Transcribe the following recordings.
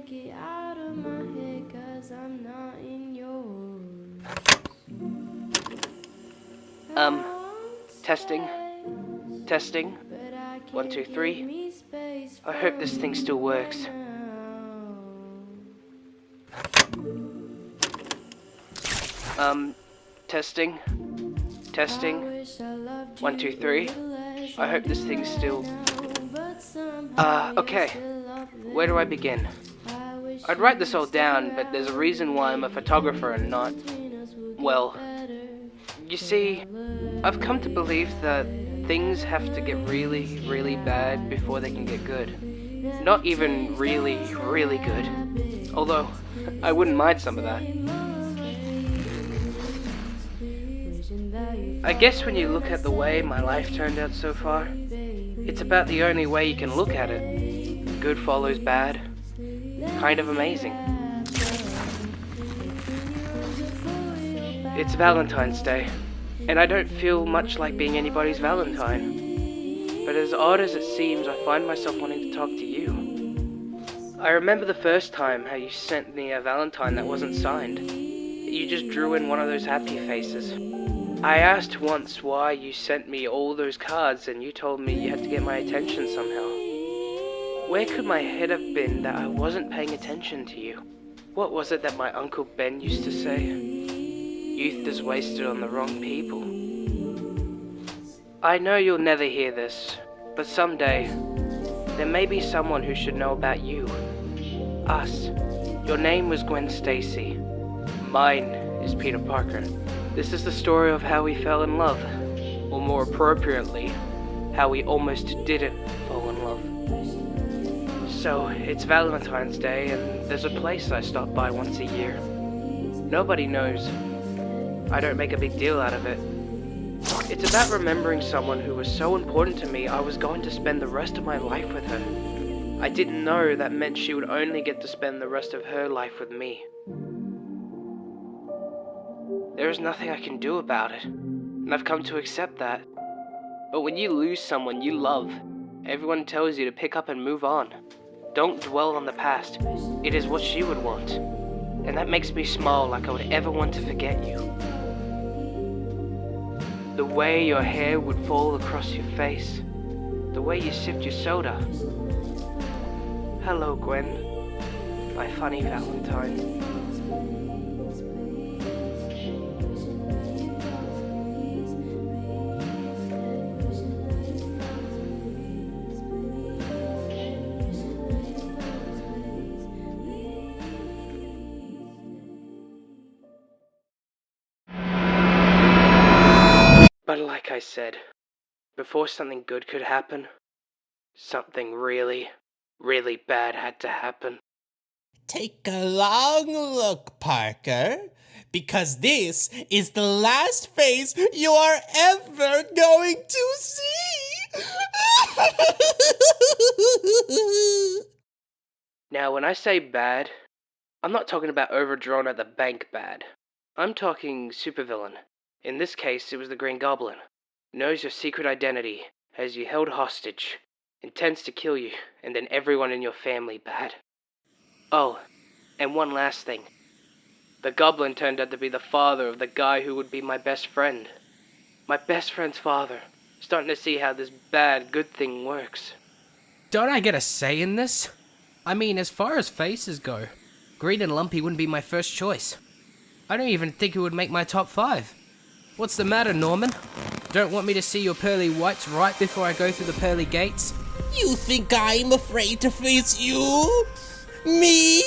get out of my head, 'cause I'm not in yours. Testing. Testing. 1, 2, 3. I hope this thing still works. Testing. Testing. 1, 2, 3. I hope this thing's still... okay. Where do I begin? I'd write this all down, but there's a reason why I'm a photographer and not... well... You see, I've come to believe that things have to get really, really bad before they can get good. Not even really, really good. Although, I wouldn't mind some of that. I guess when you look at the way my life turned out so far, it's about the only way you can look at it. Good follows bad. Kind of amazing. It's Valentine's Day, and I don't feel much like being anybody's Valentine. But as odd as it seems, I find myself wanting to talk to you. I remember the first time how you sent me a Valentine that wasn't signed. You just drew in one of those happy faces. I asked once why you sent me all those cards, and you told me you had to get my attention somehow. Where could my head have been that I wasn't paying attention to you? What was it that my Uncle Ben used to say? Youth is wasted on the wrong people. I know you'll never hear this, but someday, there may be someone who should know about you. Us. Your name was Gwen Stacy. Mine is Peter Parker. This is the story of how we fell in love, or more appropriately, how we almost didn't fall in love. So, it's Valentine's Day, and there's a place I stop by once a year. Nobody knows. I don't make a big deal out of it. It's about remembering someone who was so important to me I was going to spend the rest of my life with her. I didn't know that meant she would only get to spend the rest of her life with me. There is nothing I can do about it, and I've come to accept that. But when you lose someone you love, everyone tells you to pick up and move on. Don't dwell on the past. It is what she would want. And that makes me smile like I would ever want to forget you. The way your hair would fall across your face. The way you sipped your soda. Hello, Gwen. My funny Valentine. But like I said, before something good could happen, something really, really bad had to happen. Take a long look, Parker, because this is the last face you are ever going to see. Now, when I say bad, I'm not talking about overdrawn at the bank bad. I'm talking supervillain. In this case, it was the Green Goblin. Knows your secret identity, has you held hostage, intends to kill you, and then everyone in your family bad. Oh, and one last thing. The Goblin turned out to be the father of the guy who would be my best friend. My best friend's father. Starting to see how this bad, good thing works. Don't I get a say in this? I mean, as far as faces go, Green and Lumpy wouldn't be my first choice. I don't even think it would make my top 5. What's the matter, Norman? Don't want me to see your pearly whites right before I go through the pearly gates? You think I'm afraid to face you? Me?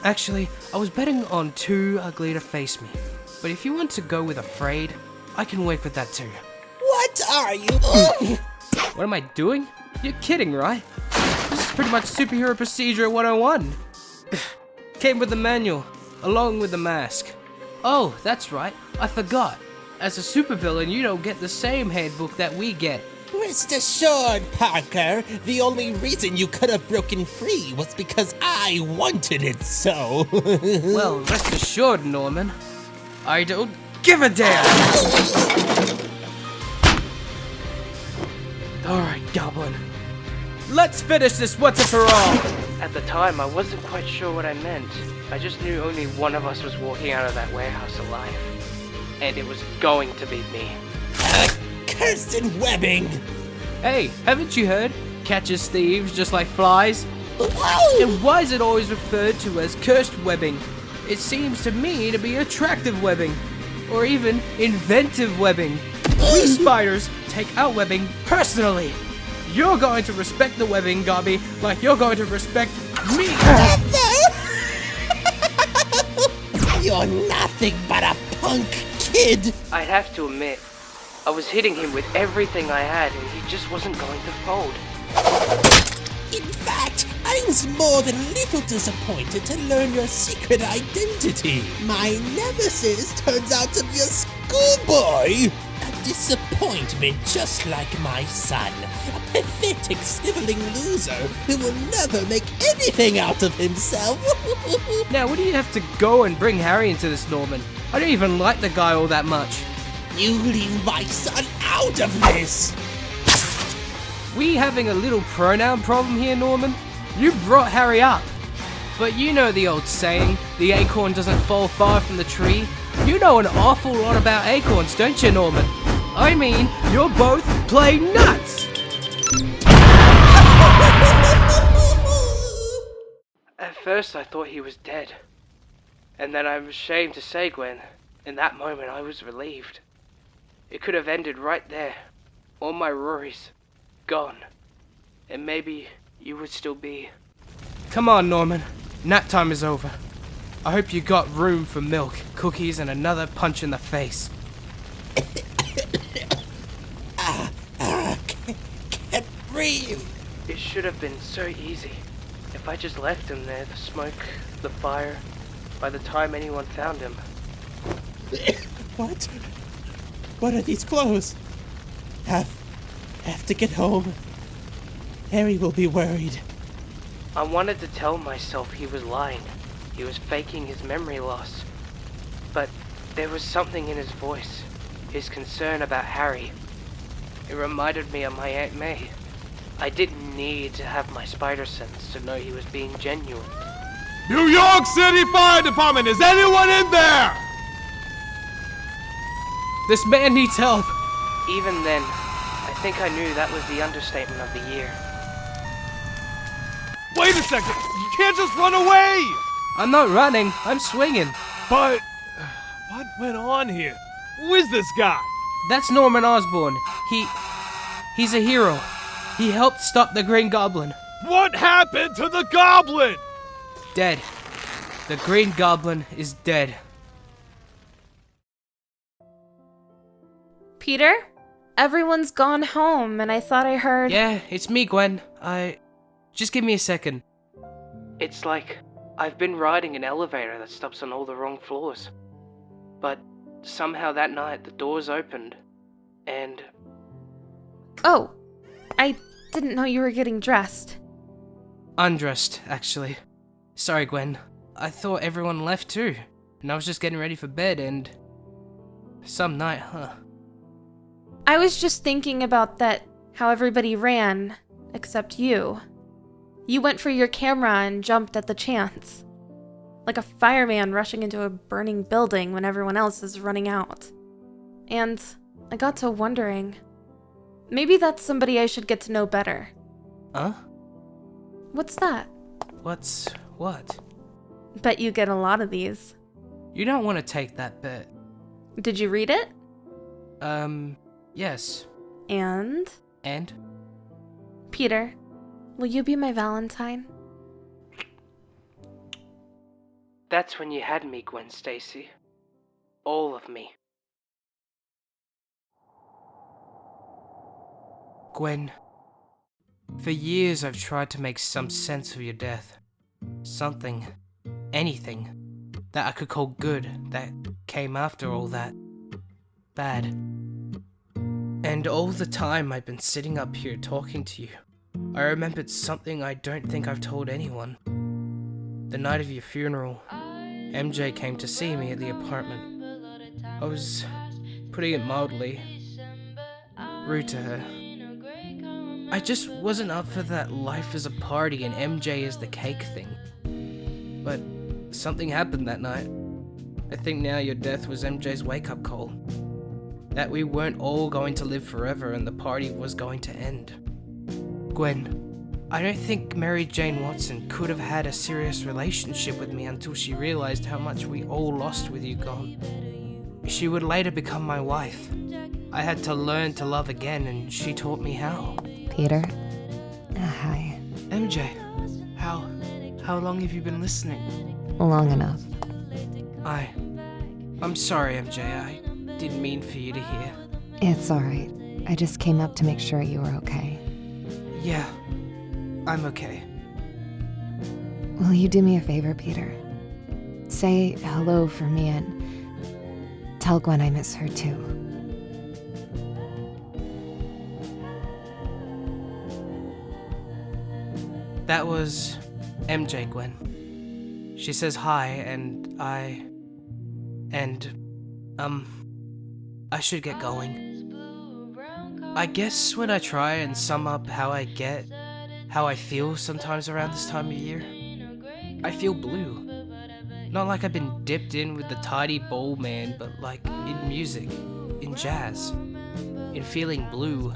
Actually, I was betting on Too Ugly to Face Me. But if you want to go with Afraid, I can work with that too. What are you? What am I doing? You're kidding, right? This is pretty much superhero procedure 101. Came with the manual, along with the mask. Oh, that's right, I forgot. As a supervillain, you don't get the same handbook that we get. Rest assured, Parker, the only reason you could have broken free was because I wanted it so. Well, rest assured, Norman, I don't give a damn! Alright, Goblin. Let's finish this once and for all! At the time, I wasn't quite sure what I meant. I just knew only one of us was walking out of that warehouse alive. And it was going to be me. Cursed webbing! Hey, haven't you heard? Catches thieves just like flies. Whoa! And why is it always referred to as cursed webbing? It seems to me to be attractive webbing. Or even inventive webbing. We spiders take our webbing personally. You're going to respect the webbing, Gobby, like you're going to respect me. You're nothing but a punk kid. I'd have to admit, I was hitting him with everything I had and he just wasn't going to fold. In fact, I was more than a little disappointed to learn your secret identity. My nemesis turns out to be a schoolboy. A disappointment just like my son. A pathetic, sniveling loser who will never make anything out of himself. Now, what do you have to go and bring Harry into this, Norman? I don't even like the guy all that much. You leave my son out of this. We having a little pronoun problem here, Norman? You brought Harry up. But you know the old saying, the acorn doesn't fall far from the tree. You know an awful lot about acorns, don't you, Norman? I mean, you're both play nuts! At first I thought he was dead. And then I'm ashamed to say, Gwen, in that moment I was relieved. It could have ended right there. All my worries gone. And maybe you would still be. Come on, Norman. Nap time is over. I hope you got room for milk, cookies, and another punch in the face. Can't breathe. It should have been so easy. If I just left him there, the smoke, the fire, by the time anyone found him. What? What are these clothes? Have to get home. Harry will be worried. I wanted to tell myself he was lying. He was faking his memory loss. But there was something in his voice. His concern about Harry. It reminded me of my Aunt May. I didn't need to have my spider sense to know he was being genuine. New York City Fire Department, is anyone in there? This man needs help. Even then, I think I knew that was the understatement of the year. Wait a second, you can't just run away! I'm not running, I'm swinging. But what went on here? Who is this guy? That's Norman Osborn. He's a hero. He helped stop the Green Goblin. What happened to the goblin? Dead. The Green Goblin is dead. Peter? Everyone's gone home, and I thought I heard... Yeah, it's me, Gwen. Just give me a second. It's like I've been riding an elevator that stops on all the wrong floors. But somehow that night the doors opened, and... Oh, I didn't know you were getting dressed. Undressed, actually. Sorry, Gwen. I thought everyone left too, and I was just getting ready for bed, and... Some night, huh? I was just thinking about that, how everybody ran, except you. You went for your camera and jumped at the chance. Like a fireman rushing into a burning building when everyone else is running out. And I got to wondering, maybe that's somebody I should get to know better. Huh? What's that? What's what? Bet you get a lot of these. You don't want to take that bet. Did you read it? Yes. And? And? Peter, will you be my Valentine? That's when you had me, Gwen Stacy. All of me. Gwen, for years I've tried to make some sense of your death. Something, anything, that I could call good, that came after all that bad. And all the time I've been sitting up here talking to you, I remembered something I don't think I've told anyone. The night of your funeral, MJ came to see me at the apartment. I was, putting it mildly, rude to her. I just wasn't up for that life is a party and MJ is the cake thing. But something happened that night. I think now your death was MJ's wake-up call. That we weren't all going to live forever and the party was going to end. Gwen, I don't think Mary Jane Watson could have had a serious relationship with me until she realized how much we all lost with you gone. She would later become my wife. I had to learn to love again and she taught me how. Peter? Hi. MJ, how long have you been listening? Long enough. I'm sorry, MJ. I didn't mean for you to hear. It's alright. I just came up to make sure you were okay. Yeah, I'm okay. Will you do me a favor, Peter? Say hello for me and tell Gwen I miss her too. That was MJ, Gwen. She says hi, and I should get going. I guess when I try and sum up how I feel sometimes around this time of year, I feel blue. Not like I've been dipped in with the tidy bowl man, but like in music, in jazz, in feeling blue.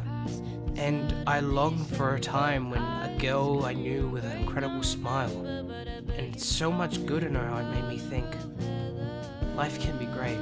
And I long for a time when a girl I knew with an incredible smile and so much good in her heart made me think life can be great.